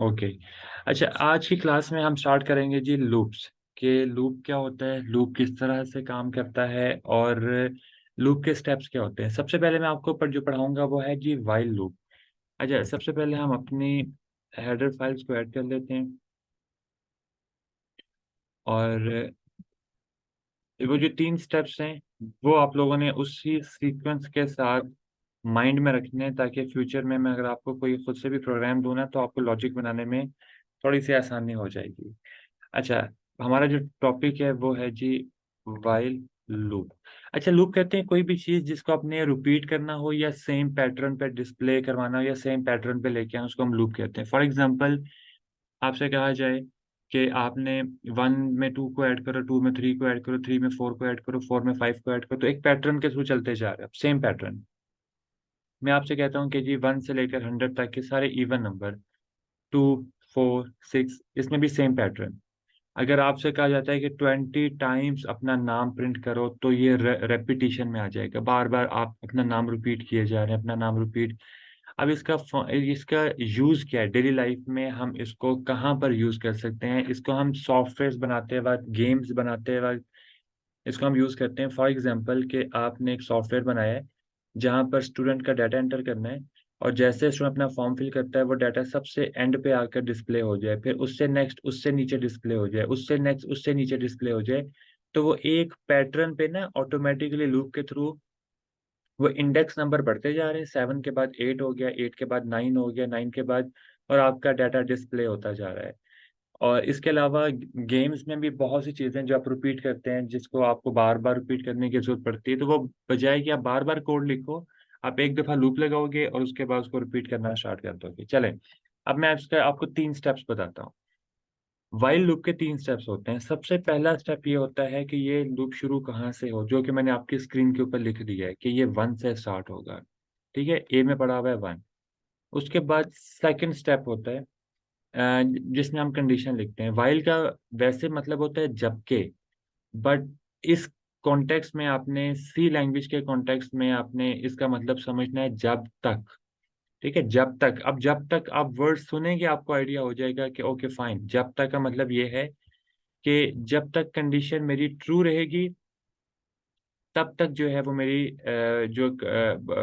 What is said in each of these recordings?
Okay. अच्छा, आज की क्लास में हम स्टार्ट करेंगे जी लूप्स के। लूप क्या होता है, लूप किस तरह से काम करता है, और लूप के स्टेप्स क्या होते हैं। सबसे पहले मैं आपको जो पढ़ाऊंगा वो है जी वाइल लूप। अच्छा, सबसे पहले हम अपनी हेडर फाइल्स को ऐड कर लेते हैं, और वो जो 3 स्टेप्स हैं वो आप लोगों ने उसी सीक्वेंस के साथ माइंड में रखने हैं, ताकि फ्यूचर में मैं अगर आपको कोई खुद से भी प्रोग्राम दूं ना, तो आपको लॉजिक बनाने में थोड़ी सी आसानी हो जाएगी। अच्छा, हमारा जो टॉपिक है वो है जी वाइल लूप। अच्छा, लूप कहते हैं कोई भी चीज जिसको आपने रिपीट करना हो या सेम पैटर्न पे डिस्प्ले करवाना हो या सेम पैटर्न पे लेके आना, उसको हम लूप कहते हैं। फॉर एग्जांपल, आपसे कहा जाए कि आपने 1 में 2 को ऐड करो, 2 में 3 को ऐड करो, 3 में 4 को ऐड करो, 4 में 5 को ऐड करो, तो एक पैटर्न के थ्रू चलते जा रहे हैं, सेम पैटर्न। मैं आपसे कहता हूँ कि जी 1 से लेकर 100 तक के सारे इवन नंबर, 2, 4, 6, इसमें भी सेम पैटर्न। अगर आपसे कहा जाता है कि 20 टाइम्स अपना नाम प्रिंट करो, तो ये रेपिटेशन में आ जाएगा, बार बार आप अपना नाम रिपीट किए जा रहे हैं, अपना नाम रिपीट। अब इसका यूज क्या है डेली लाइफ में, हम इसको कहाँ पर यूज कर सकते हैं। इसको हम सॉफ्टवेयर बनाते वक्त, गेम्स बनाते वक्त इसको हम यूज करते हैं। फॉर एग्जांपल कि आपने एक सॉफ्टवेयर बनाया है जहाँ पर स्टूडेंट का डाटा एंटर करना है, और जैसे स्टूडेंट अपना फॉर्म फिल करता है, वो डाटा सबसे एंड पे आकर डिस्प्ले हो जाए, फिर उससे नेक्स्ट उससे नीचे डिस्प्ले हो जाए, उससे नेक्स्ट उससे नीचे डिस्प्ले हो जाए। तो वो एक पैटर्न पे ना ऑटोमेटिकली लूप के थ्रू वो इंडेक्स नंबर बढ़ते जा रहे हैं। 7 के बाद 8 हो गया, 8 के बाद 9 हो गया, 9 के बाद, और आपका डाटा डिस्प्ले होता जा रहा है। और इसके अलावा गेम्स में भी बहुत सी चीजें जो आप रिपीट करते हैं, जिसको आपको बार बार रिपीट करने की जरूरत पड़ती है, तो वो बजाय कि आप बार बार कोड लिखो, आप एक दफा लूप लगाओगे और उसके बाद उसको रिपीट करना स्टार्ट कर दोगे। चलें, अब मैं इसका आपको 3 स्टेप्स बताता हूँ। वाइल लूप के 3 स्टेप्स होते हैं। सबसे पहला स्टेप ये होता है कि ये लूप शुरू कहाँ से हो, जो कि मैंने आपकी स्क्रीन के ऊपर लिख दिया है कि ये 1 से स्टार्ट होगा। ठीक है, ए में पड़ा हुआ है 1। उसके बाद सेकंड स्टेप होता है जिसमें हम कंडीशन लिखते हैं। वाइल का वैसे मतलब होता है जबकि, बट इस कॉन्टेक्स्ट में आपने सी लैंग्वेज के कॉन्टेक्स्ट में आपने इसका मतलब समझना है जब तक। ठीक है, जब तक। अब जब तक आप वर्ड सुनेंगे आपको आइडिया हो जाएगा कि ओके फाइन, जब तक का मतलब ये है कि जब तक कंडीशन मेरी ट्रू रहेगी, तब तक जो है वो मेरी जो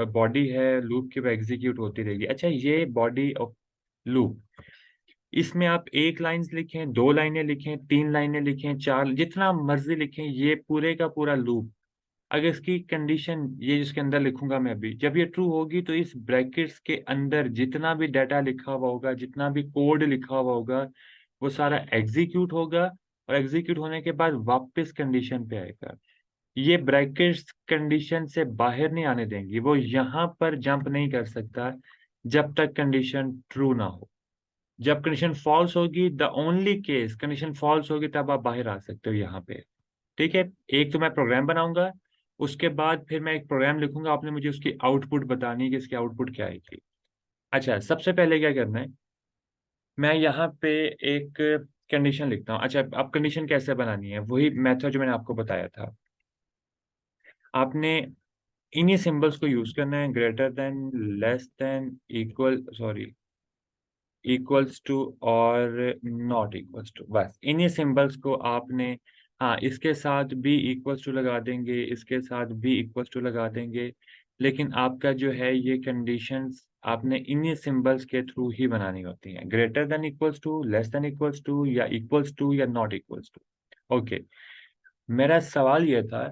बॉडी है लूप की, वो एग्जीक्यूट होती रहेगी। अच्छा, ये बॉडी ऑफ लूप, इसमें आप एक लाइंस लिखें, 2 लाइनें लिखें, 3 लाइनें लिखें, 4, जितना मर्जी लिखें, ये पूरे का पूरा लूप, अगर इसकी कंडीशन ये जिसके अंदर लिखूंगा मैं अभी, जब ये ट्रू होगी, तो इस ब्रैकेट्स के अंदर जितना भी डाटा लिखा हुआ होगा, जितना भी कोड लिखा हुआ होगा, वो सारा एग्जीक्यूट होगा, और एग्जीक्यूट होने के बाद वापस कंडीशन पे आएगा। ये ब्रैकेट्स कंडीशन से बाहर नहीं आने देंगी, वो यहाँ पर जंप नहीं कर सकता जब तक कंडीशन ट्रू ना हो। जब कंडीशन फॉल्स होगी, the only case condition false होगी, तब आप बाहर आ सकते हो यहाँ पे। ठीक है, एक तो मैं प्रोग्राम बनाऊंगा, उसके बाद फिर मैं एक प्रोग्राम लिखूंगा, आपने मुझे उसकी आउटपुट बतानी है कि इसकी आउटपुट क्या आएगी। अच्छा, सबसे पहले क्या करना है, मैं यहाँ पे एक कंडीशन लिखता हूँ। अच्छा, अब कंडीशन कैसे बनानी है, वही मेथड जो मैंने आपको बताया था। आपने इन्हीं सिंबल्स को यूज करना है, greater than, less than, equal, sorry, equals to, और नॉट इक्वल्स टू, बस इन्हीं सिंबल्स को आपने, हाँ, इसके साथ भी इक्वल्स टू लगा देंगे, इसके साथ भी इक्वल्स टू लगा देंगे, लेकिन आपका जो है ये कंडीशंस आपने इन्हीं सिंबल्स के थ्रू ही बनानी होती हैं, greater than equals to, less than equals to, या इक्वल्स टू, या नॉट इक्वल्स टू। ओके, मेरा सवाल ये था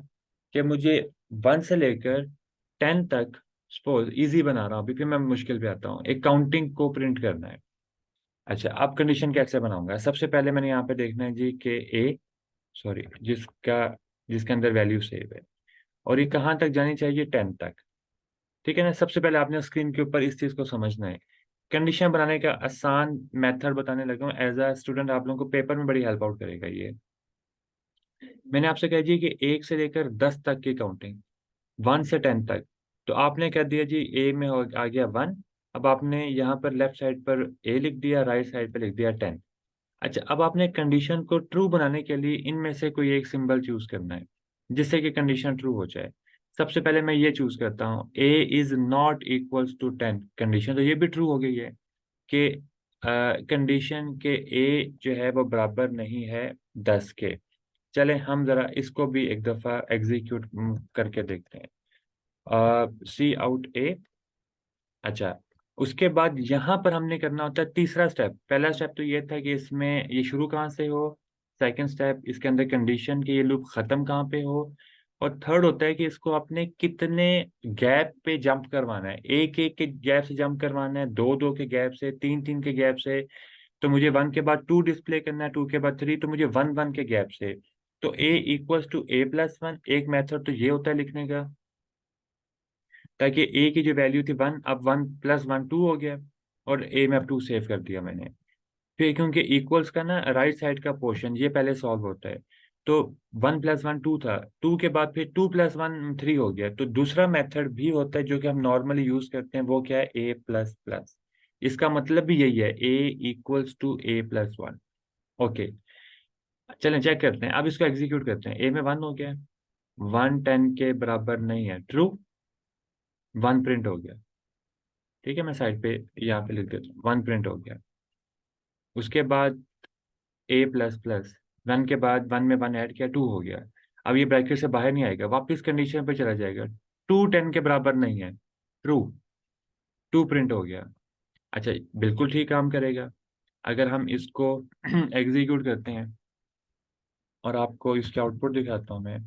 कि मुझे 1 से लेकर 10 तक, सपोज इजी बना रहा हूँ अभी, फिर मैं मुश्किल पे आता हूँ, एक काउंटिंग को प्रिंट करना है। अच्छा, अब कंडीशन कैसे बनाऊंगा, सबसे पहले मैंने यहाँ पे देखना है जी कि ए, सॉरी, जिसके अंदर वैल्यू सेव है, और ये कहाँ तक जानी चाहिए, 10 तक। ठीक है ना, सबसे पहले आपने स्क्रीन के ऊपर इस चीज को समझना है। कंडीशन बनाने का आसान मेथड बताने लगा हूँ, एज अ स्टूडेंट आप लोगों को पेपर में बड़ी हेल्प आउट करेगा ये। मैंने आपसे कह दिया कि 1 से लेकर 10 तक की काउंटिंग, 1 से 10 तक, तो आपने कह दिया जी ए में आ गया 1। अब आपने यहाँ पर लेफ्ट साइड पर ए लिख दिया, राइट साइड पर लिख दिया 10। अच्छा, अब आपने कंडीशन को ट्रू बनाने के लिए इनमें से कोई एक सिंबल चूज करना है, जिससे कि कंडीशन ट्रू हो जाए। सबसे पहले मैं ये चूज करता हूँ, A is not equals to 10, condition तो ये भी ट्रू हो गई है कि कंडीशन के ए जो है वो बराबर नहीं है 10 के। चले हम जरा इसको भी एक दफा एग्जीक्यूट करके देखते हैं। सी आउट ए। अच्छा, उसके बाद यहाँ पर हमने करना होता है तीसरा स्टेप। पहला स्टेप तो ये था कि इसमें ये शुरू कहाँ से हो, सेकंड स्टेप इसके अंदर कंडीशन के ये लूप खत्म कहाँ पे हो, और थर्ड होता है कि इसको आपने कितने गैप पे जंप करवाना है। एक एक के गैप से जंप करवाना है, दो दो के गैप से, तीन तीन के गैप से। तो मुझे वन के बाद टू डिस्प्ले करना है, टू के बाद थ्री, तो मुझे वन वन के गैप से। तो A equals to A plus one, एक मेथड तो ये होता है लिखने का, ताकि ए की जो वैल्यू थी वन, अब वन प्लस वन टू हो गया, और ए में अब टू सेव कर दिया मैंने। फिर क्योंकि इक्वल्स का ना राइट साइड का पोर्शन ये पहले सॉल्व होता है, तो वन प्लस वन टू था, टू के बाद फिर टू प्लस वन थ्री हो गया। तो दूसरा मेथड भी होता है जो कि हम नॉर्मली यूज करते हैं, वो क्या है, ए प्लस प्लस। इसका मतलब भी यही है, A equals to A plus one. Okay, चलें चेक करते हैं, अब इसको एग्जीक्यूट करते हैं। ए में वन हो गया, वन टेन के बराबर नहीं है, ट्रू, वन प्रिंट हो गया। ठीक है, मैं साइड पे यहाँ पे लिख देता हूँ, वन प्रिंट हो गया। उसके बाद ए प्लस प्लस, वन के बाद वन में वन ऐड किया, टू हो गया। अब ये ब्रैकेट से बाहर नहीं आएगा, वापस कंडीशन पे चला जाएगा, टू टेन के बराबर नहीं है, ट्रू, टू प्रिंट हो गया। अच्छा, बिल्कुल ठीक काम करेगा। अगर हम इसको एग्जीक्यूट करते हैं और आपको इसके आउटपुट दिखाता हूँ मैं।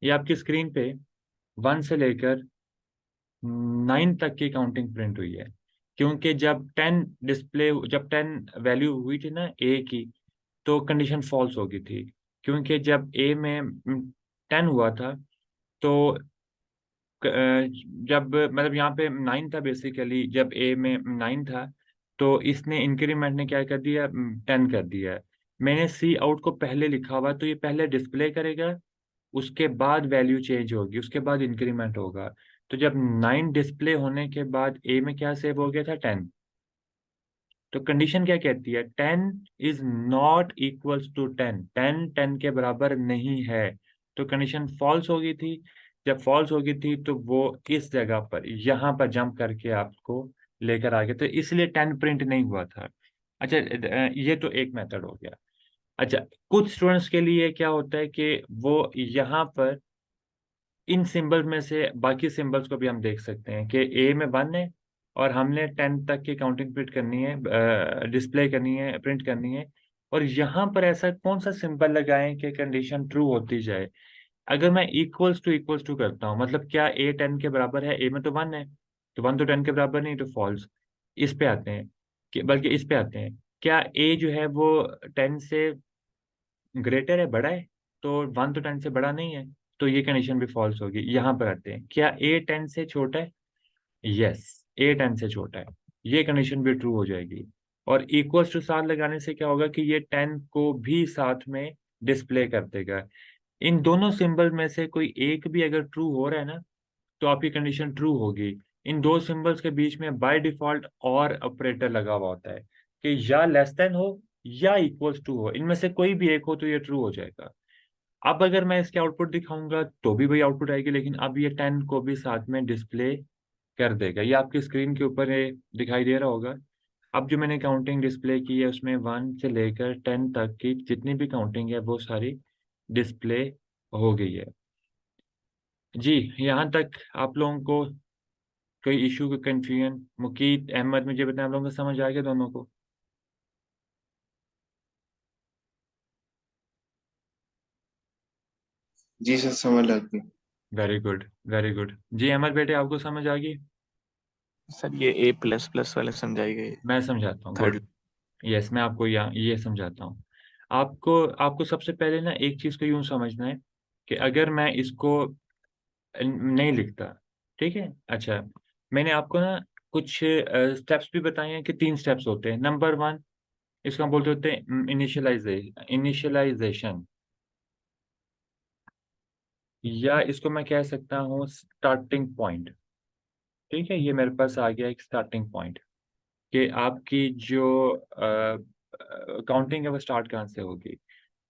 ये आपकी स्क्रीन पे वन से लेकर नाइन तक की काउंटिंग प्रिंट हुई है, क्योंकि जब टेन वैल्यू हुई थी ना ए की, तो कंडीशन फॉल्स हो गई थी। क्योंकि जब ए में टेन हुआ था, तो जब मतलब यहाँ पे नाइन था बेसिकली, जब ए में नाइन था, तो इसने इंक्रीमेंट ने क्या कर दिया, टेन कर दिया। मैंने सी आउट को पहले लिखा हुआ, तो ये पहले डिस्प्ले करेगा, उसके बाद वैल्यू चेंज होगी, उसके बाद इंक्रीमेंट होगा। तो जब नाइन डिस्प्ले होने के बाद ए में क्या सेव हो गया था, टेन। तो कंडीशन क्या कहती है, ten is not equals to ten, ten ten के बराबर नहीं है। तो कंडीशन फॉल्स हो गई थी। जब फॉल्स हो गई थी तो वो इस जगह पर यहाँ पर जंप करके आपको लेकर आ गया, तो इसलिए टेन प्रिंट नहीं हुआ था। अच्छा, ये तो एक मेथड हो गया। अच्छा, कुछ स्टूडेंट्स के लिए क्या होता है कि वो यहाँ पर इन सिंबल में से बाकी सिंबल्स को भी हम देख सकते हैं कि ए में वन है, और हमने टेन तक की काउंटिंग प्रिंट करनी है, डिस्प्ले करनी है, प्रिंट करनी है। और यहाँ पर ऐसा कौन सा सिंबल लगाएं कि कंडीशन ट्रू होती जाए। अगर मैं इक्वल्स टू करता हूँ, मतलब क्या ए टेन के बराबर है, ए में तो वन है, तो वन तो टेन के बराबर नहीं, तो फॉल्स। इस पे आते हैं, कि बल्कि इस पे आते हैं, क्या ए जो है वो टेन से ग्रेटर है, बड़ा है, तो वन तो टेन से बड़ा नहीं है, तो ये कंडीशन भी फॉल्स होगी। यहाँ पर आते हैं, क्या ए टेन से छोटा है, यस, ए टेन से छोटा है, ये कंडीशन भी ट्रू हो जाएगी। और इक्वल्स टू साथ लगाने से क्या होगा कि ये टेन को भी साथ में डिस्प्ले कर देगा। इन दोनों सिंबल में से कोई एक भी अगर ट्रू हो रहा है ना, तो आपकी कंडीशन ट्रू होगी। इन दो सिंबल्स के बीच में बाय डिफॉल्ट और ऑपरेटर लगा हुआ होता है, कि या लेस देन हो या इक्वल्स टू हो, इनमें से कोई भी एक हो तो ये ट्रू हो जाएगा। अब अगर मैं इसके आउटपुट दिखाऊंगा तो भी वही आउटपुट आएगी, लेकिन अब ये टेन को भी साथ में डिस्प्ले कर देगा। ये आपकी स्क्रीन के ऊपर ये दिखाई दे रहा होगा। अब जो मैंने काउंटिंग डिस्प्ले की है, उसमें वन से लेकर टेन तक की जितनी भी काउंटिंग है वो सारी डिस्प्ले हो गई है। जी, यहाँ तक आप लोगों को कोई इशू, कोई कंफ्यूजन? मुकीत, अहमद, मुझे बताएं, आप लोगों को समझ आ गया दोनों को? जी सर, समझ लग गई। Very good, very good. जी अहमद बेटे, आपको समझ आ गई? सर ये ए प्लस प्लस वाले समझाएंगे, मैं समझाता हूँ, गुड। थर्ड। यस, मैं आपको यहाँ ये समझाता हूँ। आपको आपको सबसे पहले ना एक चीज़ को यूँ समझना है कि अगर मैं इसको नहीं लिखता, ठीक है, अच्छा, मैंने आपको ना कुछ स्टेप्स भी बताए हैं कि तीन स्टेप्स होते हैं। नंबर वन, इसको हम बोलते होते हैं इनिशियलाइजेशन, या इसको मैं कह सकता हूँ स्टार्टिंग पॉइंट। ठीक है, ये मेरे पास आ गया एक स्टार्टिंग पॉइंट, कि आपकी जो काउंटिंग है वो स्टार्ट कहाँ से होगी।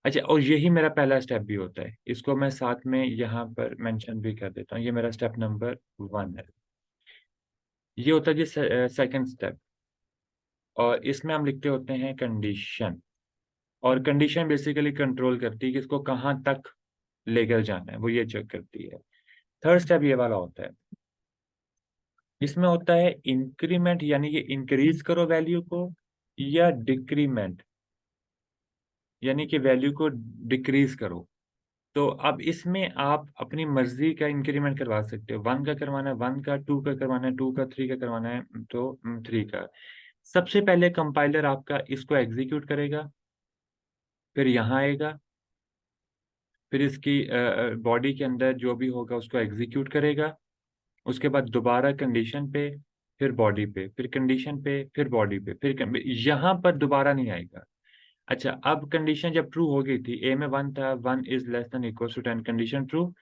अच्छा, और यही मेरा पहला स्टेप भी होता है, इसको मैं साथ में यहाँ पर मेंशन भी कर देता हूँ, ये मेरा स्टेप नंबर 1 है। ये होता है जी सेकंड स्टेप, और इसमें हम लिखते होते हैं कंडीशन। और कंडीशन बेसिकली कंट्रोल करती है कि इसको कहाँ तक लेकर जाना है, वो ये चेक करती है। थर्ड स्टेप ये वाला होता है, इसमें होता है इंक्रीमेंट, यानी कि इंक्रीज करो वैल्यू को, या डिक्रीमेंट, यानी कि वैल्यू को डिक्रीज करो। तो अब इसमें आप अपनी मर्जी का इंक्रीमेंट करवा सकते हो, 1 का करवाना है 1 का, 2 का करवाना है 2 का, 3 का करवाना है तो 3 का। सबसे पहले कंपाइलर आपका इसको एग्जीक्यूट करेगा, फिर यहाँ आएगा, फिर इसकी बॉडी के अंदर जो भी होगा उसको एग्जीक्यूट करेगा, उसके बाद दोबारा कंडीशन पे, फिर बॉडी पे, फिर कंडीशन पे, फिर बॉडी पे, यहाँ पर दोबारा नहीं आएगा। अच्छा, अब कंडीशन जब ट्रू हो गई थी, ए में 1 था, 1 is less than equal to 10, condition true,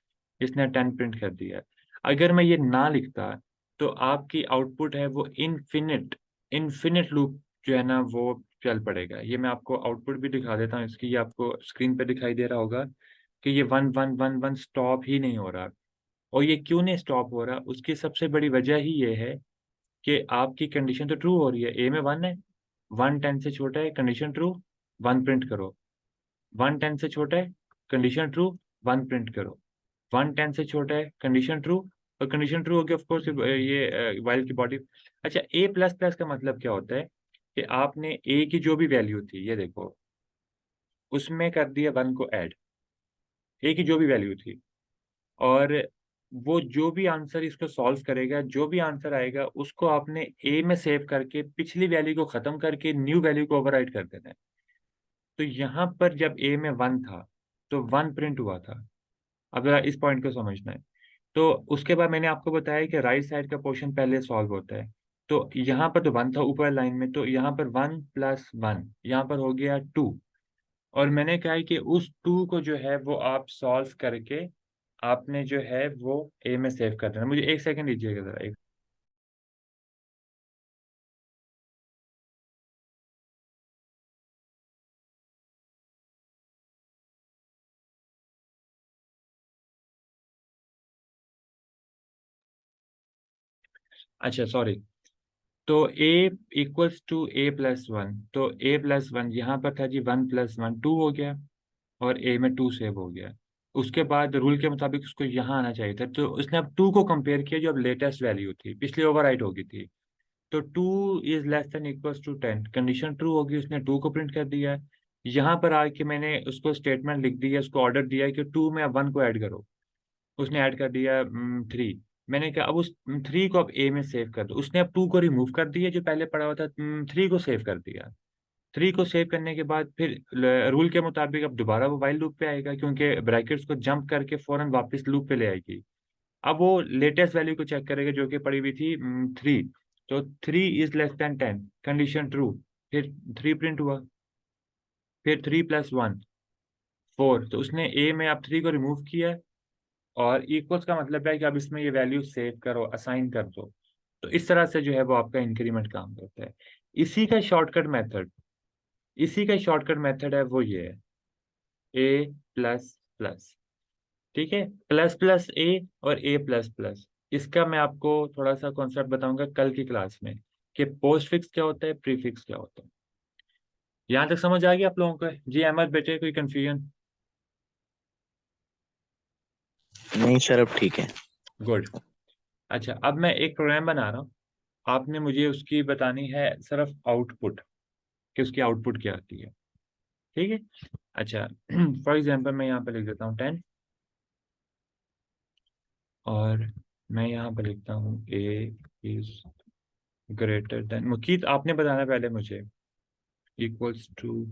इसने 10 प्रिंट कर दिया। अगर मैं ये ना लिखता तो आपकी आउटपुट है वो इनफिनिट, इनफिनिट लूप जो है ना वो चल पड़ेगा। ये मैं आपको आउटपुट भी दिखा देता हूँ इसकी, ये आपको स्क्रीन पे दिखाई दे रहा होगा कि ये 1 1 1 1 स्टॉप ही नहीं हो रहा। और ये क्यों नहीं स्टॉप हो रहा, उसकी सबसे बड़ी वजह ही ये है कि आपकी कंडीशन तो ट्रू हो रही है, ए में 1 है, 1 10 से छोटा है, कंडीशन ट्रू, 1 प्रिंट करो। 1 10 से छोटा है, कंडीशन ट्रू, 1 प्रिंट करो। 1 10 से छोटा है, कंडीशन ट्रू, और कंडीशन ट्रू हो गया, ऑफकोर्स ये वाइल की बॉडी। अच्छा, ए प्लस प्लस का मतलब क्या होता है कि आपने ए की जो भी वैल्यू थी, ये देखो, उसमें कर दिया 1 को ऐड, ए की जो भी वैल्यू थी, और वो जो भी आंसर इसको सॉल्व करेगा, जो भी आंसर आएगा उसको आपने ए में सेव करके पिछली वैल्यू को खत्म करके न्यू वैल्यू को ओवरराइट कर देना है। तो यहाँ पर जब ए में 1 था तो 1 प्रिंट हुआ था। अब जरा इस पॉइंट को समझना है। तो उसके बाद मैंने आपको बताया कि राइट साइड का पोर्शन पहले सॉल्व होता है। तो यहाँ पर तो 1 था ऊपर लाइन में, तो यहाँ पर 1 प्लस 1, यहाँ पर हो गया 2। और मैंने कहा है कि उस 2 को जो है वो आप सॉल्व करके आपने जो है वो ए में सेव कर देना। मुझे एक सेकंड दीजिएगा जरा, एक। अच्छा, सॉरी। तो A equals to A plus 1, तो ए प्लस 1 यहाँ पर था जी, 1 प्लस 1 2 हो गया, और ए में 2 सेव हो गया। उसके बाद रूल के मुताबिक उसको यहाँ आना चाहिए था, तो उसने अब 2 को कंपेयर किया जो अब लेटेस्ट वैल्यू थी, पिछली ओवरराइट हो गई थी। तो 2 is less than equals to 10, condition true होगी, उसने 2 को प्रिंट कर दिया है। यहाँ पर आके मैंने उसको स्टेटमेंट लिख दी है, उसको ऑर्डर दिया है कि 2 में अब 1 को ऐड करो। उसने ऐड कर दिया 3। मैंने कहा अब उस 3 को अब ए में सेव कर दो, उसने अब 2 को रिमूव कर दिया, जो पहले पड़ा हुआ था, 3 को सेव कर दिया। 3 को सेव करने के बाद फिर रूल के मुताबिक अब दोबारा वो वाइल लूप पे आएगा, क्योंकि ब्रैकेट्स को जंप करके फौरन वापस लूप पे ले आएगी। अब वो लेटेस्ट वैल्यू को चेक करेगा जो कि पड़ी हुई थी 3। तो 3 is less then 10, condition true, फिर 3 प्रिंट हुआ, फिर 3 प्लस 1 4। तो उसने ए में अब 3 को रिमूव किया, और इक्वल्स का मतलब है कि अब इसमें ये वैल्यू सेव करो, असाइन कर दो। तो इस तरह से जो है वो आपका इंक्रीमेंट काम करता है। इसी का शॉर्टकट मेथड, इसी का शॉर्टकट मेथड है वो ये है, ए प्लस प्लस। ठीक है, प्लस प्लस ए और ए प्लस प्लस। इसका मैं आपको थोड़ा सा कॉन्सेप्ट बताऊंगा कल की क्लास में, कि पोस्ट फिक्स क्या होता है, प्रीफिक्स क्या होता है। यहाँ तक समझ आ गया आप लोगों को? जी अहमद बेटे, कोई कंफ्यूजन? नहीं सर, अब ठीक है। गुड। अच्छा, अब मैं एक प्रोग्राम बना रहा हूँ, आपने मुझे उसकी बतानी है सिर्फ आउटपुट, कि उसकी आउटपुट क्या आती है। ठीक है। अच्छा, फॉर एग्जांपल मैं यहाँ पे लिख देता हूँ 10, और मैं यहाँ पे लिखता हूँ ए इज ग्रेटर देन, मुकीत आपने बताना पहले मुझे, इक्वल्स टू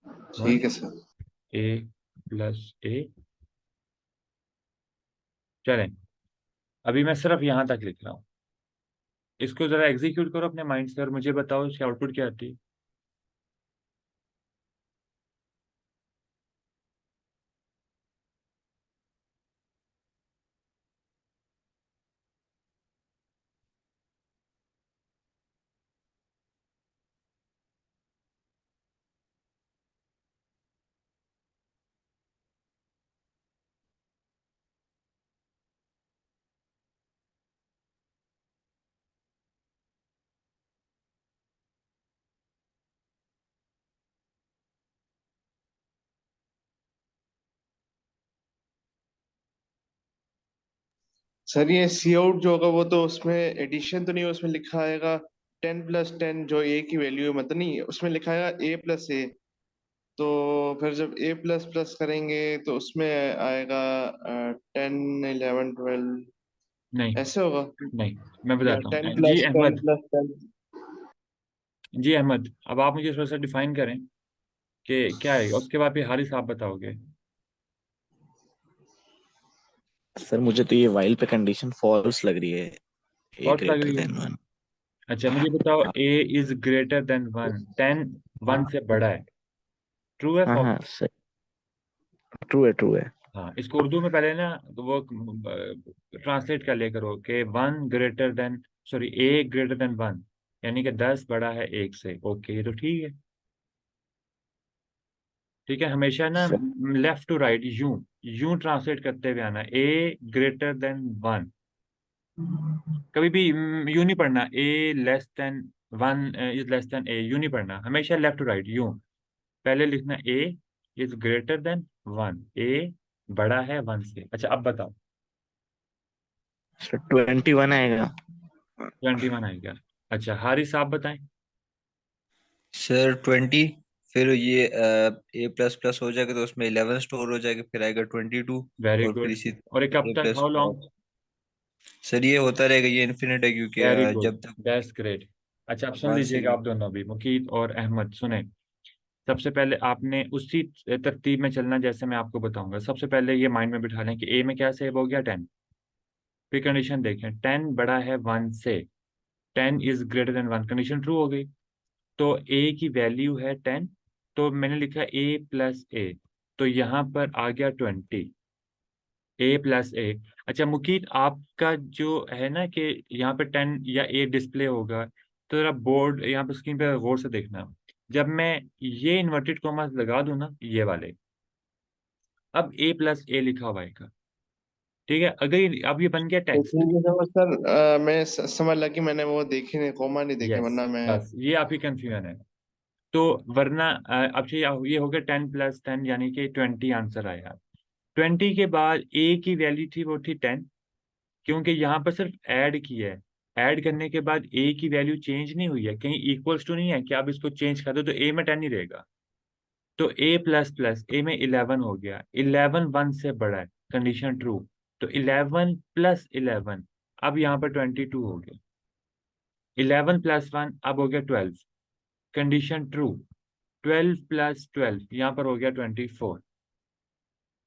1, ठीक है सर। ए प्लस ए। चलें, अभी मैं सिर्फ यहाँ तक लिख रहा हूँ, इसको जरा एग्जीक्यूट करो अपने माइंड से और मुझे बताओ इसकी आउटपुट क्या आती है। सर ये सी आउट जो होगा वो तो उसमें एडिशन तो नहीं, उसमें लिखा आएगा 10+10 जो ए की वैल्यू है, मतलब नहीं उसमें लिखा आएगा A+A। तो फिर जब A++ करेंगे तो उसमें आएगा 10, 11, 12 नहीं ऐसे होगा, नहीं, मैं या बताता टेन हूँ जी plus ten Ahmad. Plus ten जी अहमद, अब आप मुझे थोड़ा सा डिफाइन करें कि क्या है, उसके बाद फिर हारिस आप बताओगे। सर मुझे तो ये वाइल पे कंडीशन फॉल्स लग रही है, ए थॉट्स लग ग्रेटर रही है। देन 1। अच्छा मुझे बताओ, ए इज ग्रेटर देन 1, 10 1 से बड़ा है, ट्रू है हाँ हाँ फॉल्स? सर, ट्रू है ट्रू है। हाँ, इसको उर्दू में पहले ना वो ट्रांसलेट कर लिया करो कि 1 ग्रेटर देन, सॉरी ए ग्रेटर देन 1, यानी कि 10 बड़ा है 1 से। ओके, ये तो ठीक है। ठीक है, हमेशा ना सर लेफ्ट टू राइट यूं यूं ट्रांसलेट करते हुए आना, ए ग्रेटर देन 1। कभी भी यूं नहीं पढ़ना, A less than 1 is less than A, यूं नहीं पढ़ना, हमेशा लेफ्ट टू राइट यूं। पहले लिखना ए इज ग्रेटर देन 1, ए बड़ा है 1 से। अच्छा अब बताओ। सर 21 आएगा। 21 आएगा। अच्छा हारिस आप बताएं। सर 20, फिर ये A++ हो जाएगा तो उसमें 11 स्टोर हो जाएगा, फिर आएगा 22। वेरी और फिर गुड। इसी और ये कब A तक, प्लस हाउ लॉन्ग? सर ये होता रहेगा, ये इन्फिनिट है, क्योंकि वेरी गुड, जब तक दैट्स ग्रेट। अच्छा अब सुन 1 से। लीजिएगा आप दोनों भी, मुकीत और अहमद सुने। सबसे पहले आपने उसी तरतीब में चलना जैसे मैं आपको बताऊंगा। सबसे पहले ये माइंड में बिठा लें कि ए में क्या सेव हो गया, 10। फिर कंडीशन देखें, 10 बड़ा है 1 से, 10 is greater than 1, condition true हो गई। तो ए की वैल्यू है 10, तो मैंने लिखा A+A, तो यहाँ पर आ गया 20, A+A। अच्छा मुकीत, आपका जो है ना कि यहाँ पे 10 या A डिस्प्ले होगा, तो जरा बोर्ड यहाँ पे स्क्रीन पे गौर से देखना। जब मैं ये इन्वर्टेड कॉमास लगा दूं ना, ये वाले, अब A+A लिखा हुआ आएगा। ठीक है, अगर अब ये बन गया तो टेक्स्ट। ठीक है समझ सर, मैं समझ लगा कि मैंने वो देखे नहीं, कोमा नहीं देखे, यस, वरना मैं। बस ये आपकी कंफ्यूजन है। तो वरना अब ये हो गया 10+10 यानी कि 20 आंसर आया। 20 के बाद ए की वैल्यू थी, वो थी 10, क्योंकि यहाँ पर सिर्फ ऐड किया है। ऐड करने के बाद ए की वैल्यू चेंज नहीं हुई है, कहीं इक्वल्स टू नहीं है कि आप इसको चेंज कर दो तो ए में 10 ही रहेगा। तो A++ ए में 11 हो गया, 11 1 से बड़ा है, कंडीशन ट्रू। तो 11+11, अब यहाँ पर 22 हो गया। 11+1 अब हो गया 12, कंडीशन ट्रू। 12+12 यहाँ पर हो गया 24।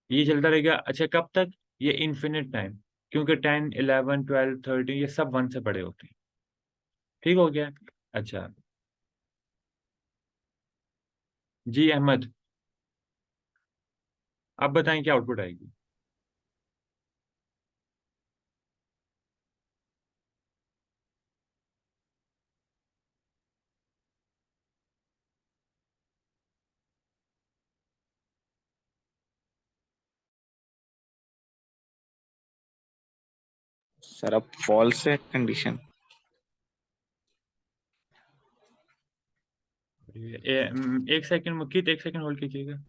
ये चलता रहेगा। अच्छा कब तक? ये इन्फिनिट टाइम, क्योंकि 10 11 12 13 ये सब 1 से बड़े होते हैं। ठीक हो गया। अच्छा जी अहमद, आप बताएं क्या आउटपुट आएगी। सर अब फॉल्स है कंडीशन। एक सेकंड मुकीत, एक सेकंड होल्ड कीजिएगा।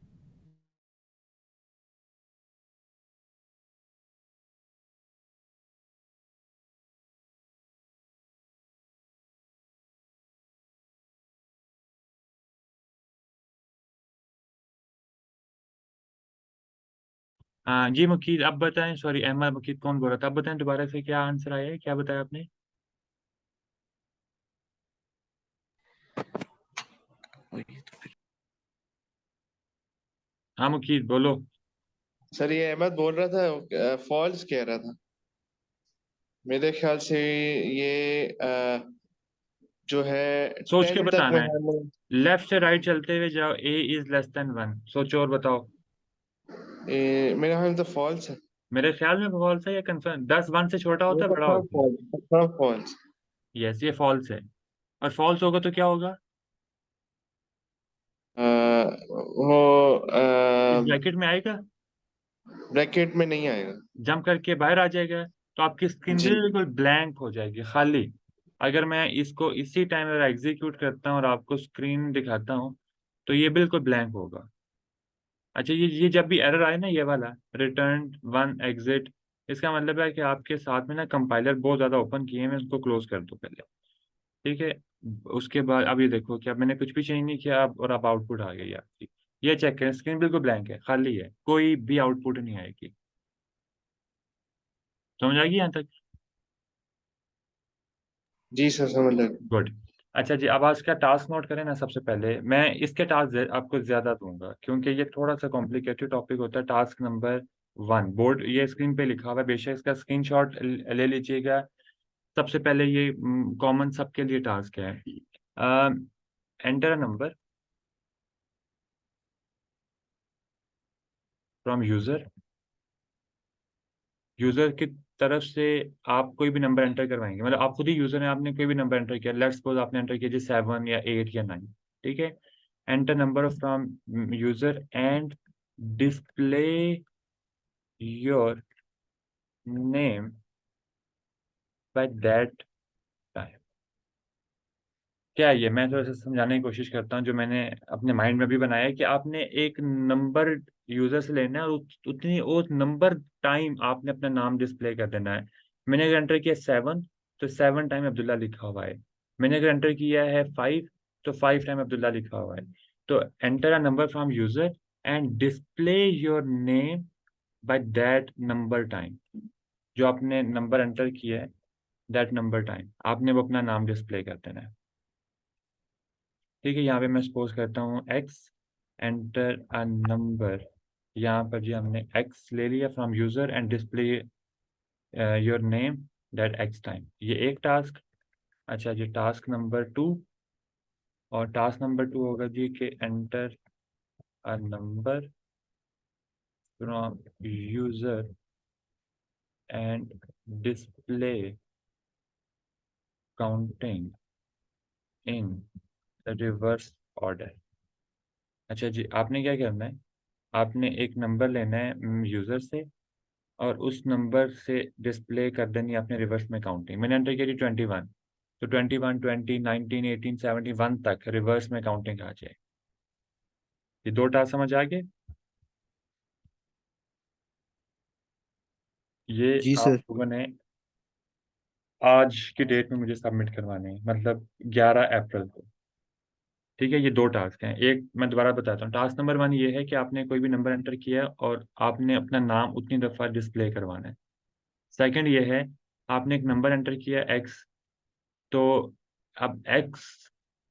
हाँ जी मुकीत, आप बताएं। सॉरी अहमद, मुकीत कौन बोल रहा था? आप बताएं दोबारा से, क्या आंसर आया है, क्या बताया आपने? हाँ मुकीत बोलो। सर ये अहमद बोल रहा था, फॉल्स कह रहा था मेरे ख्याल से। ये जो है सोच के 10 तक बताना में है, है। लेफ्ट से राइट चलते हुए जाओ। ए इज लेस देन 1, सोचो और बताओ। मेरे ख्याल में तो फॉल्स है। मेरे ख्याल में फॉल्स है या कंफर्म? 10 1 से छोटा ये होता है, बड़ा कंफर्म होता है? False, confirm false. यस, ये फॉल्स है। और फॉल्स होगा तो क्या होगा? वो इस ब्रैकेट में आएगा, ब्रैकेट में नहीं आएगा। जंप करके बाहर आ जाएगा, तो आपकी स्क्रीन जी। बिल्कुल ब्लैंक हो जाएगी, खाली। अगर मैं इसको इसी टाइम अगर एग्जीक्यूट करता हूँ और आपको स्क्रीन दिखाता हूँ, तो ये बिल्कुल ब्लैंक होगा। अच्छा ये जब भी एरर आए ना, ये वाला रिटर्न 1 एग्जिट इसका मतलब है कि आपके साथ में ना कंपाइलर बहुत ज़्यादा ओपन किए हैं, उसको क्लोज कर दो पहले। ठीक है, उसके बाद अब ये देखो कि अब मैंने कुछ भी चेंज नहीं किया अब, और अब आउटपुट आ गई आपकी। ये चेक करें, स्क्रीन बिल्कुल ब्लैंक है, खाली है, कोई भी आउटपुट नहीं आएगी। समझ आएगी यहाँ तक? जी सर समझ लग। गुड। अच्छा जी, अब आज का टास्क नोट करें ना। सबसे पहले मैं इसके टास्क आपको ज्यादा दूंगा क्योंकि ये थोड़ा सा कॉम्प्लिकेटेड टॉपिक होता है। टास्क नंबर 1 बोर्ड ये स्क्रीन पे लिखा हुआ है, बेशक इसका स्क्रीनशॉट ले लीजिएगा। सबसे पहले ये कॉमन सबके लिए टास्क है। Enter a number from user. User की तरफ से आप कोई भी नंबर एंटर करवाएंगे, मतलब आप खुद ही यूजर हैं, आपने कोई भी नंबर एंटर किया। लेट्स सपोज आपने एंटर किया जी 7 या 8 या 9। ठीक है, enter number from user and display your name by that time. क्या है ये, मैं थोड़ा सा समझाने की कोशिश करता हूँ। जो मैंने अपने माइंड में भी बनाया है कि आपने एक नंबर यूजर से लेना है और उतनी उस नंबर टाइम आपने अपना नाम डिस्प्ले कर देना है। मैंने अगर एंटर किया 7 तो 7 टाइम अब्दुल्ला लिखा हुआ है। मैंने अगर एंटर किया है 5 तो 5 टाइम अब्दुल्ला लिखा हुआ है। तो enter a number from user and display your name by that number time. जो आपने नंबर एंटर किया है दैट नंबर टाइम आपने वो अपना नाम डिस्प्ले कर देना है। ठीक है, यहाँ पे मैं सपोज करता हूँ x, एंटर अ नंबर। यहाँ पर जी हमने x ले लिया from user and display your name that x time. ये एक टास्क। अच्छा जी, टास्क नंबर 2। और टास्क नंबर 2 होगा जी कि enter a number from user and display counting in the reverse order. अच्छा जी, आपने क्या करना है, आपने एक नंबर लेना है यूजर से और उस नंबर से डिस्प्ले कर देनी है आपने रिवर्स में काउंटिंग। मैंने एंटर किया 21 तो 21 20 19 18 71 तक रिवर्स में काउंटिंग आ जाए। ये दो टास्क समझ आ गए? ये जी आप सर। लोगों ने आज की डेट में मुझे सबमिट करवाने हैं, मतलब 11 अप्रैल को। ठीक है, ये दो टास्क हैं। एक मैं दोबारा बताता हूँ, टास्क नंबर 1 ये है कि आपने कोई भी नंबर एंटर किया है और आपने अपना नाम उतनी दफ़ा डिस्प्ले करवाना है। सेकंड ये है, आपने एक नंबर एंटर किया एक्स, तो अब एक्स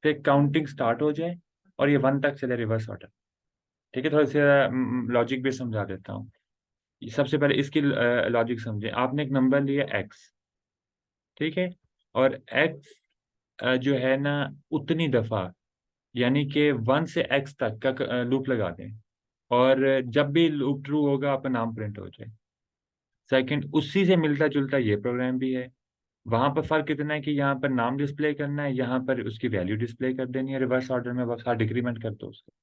से काउंटिंग स्टार्ट हो जाए और ये 1 तक चले रिवर्स ऑर्डर। ठीक है, थोड़ा सा लॉजिक भी समझा देता हूँ। सबसे पहले इसकी लॉजिक समझे। आपने एक नंबर लिया एक्स, ठीक है, और एक्स जो है ना उतनी दफ़ा, यानी कि 1 से एक्स तक का लूप लगा दें और जब भी लूप ट्रू होगा आपका नाम प्रिंट हो जाए। सेकंड, उसी से मिलता जुलता ये प्रोग्राम भी है। वहां पर फर्क इतना है कि यहाँ पर नाम डिस्प्ले करना है, यहाँ पर उसकी वैल्यू डिस्प्ले कर देनी है रिवर्स ऑर्डर में। बस हाँ, डिक्रीमेंट कर दो उसको।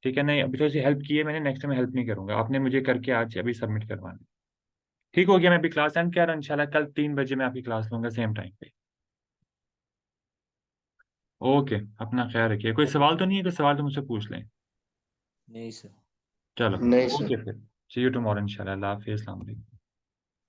ठीक है, नहीं अभी तो हेल्प की है मैंने, नेक्स्ट टाइम हेल्प नहीं करूंगा, आपने मुझे करके आज अभी सबमिट करवाना है। ठीक हो गया, मैं अभी क्लास एंड कर रहा हूँ। इंशाल्लाह कल 3 बजे मैं आपकी क्लास लूंगा सेम टाइम पे। ओके, अपना ख्याल रखिए। कोई सवाल तो नहीं है? कोई सवाल तो मुझसे पूछ लें। नहीं सर। चलो, नहीं सर। ओके फिर सी यू टुमारो इंशाल्लाह। अल्लाह हाफिज़, अस्सलाम वालेकुम।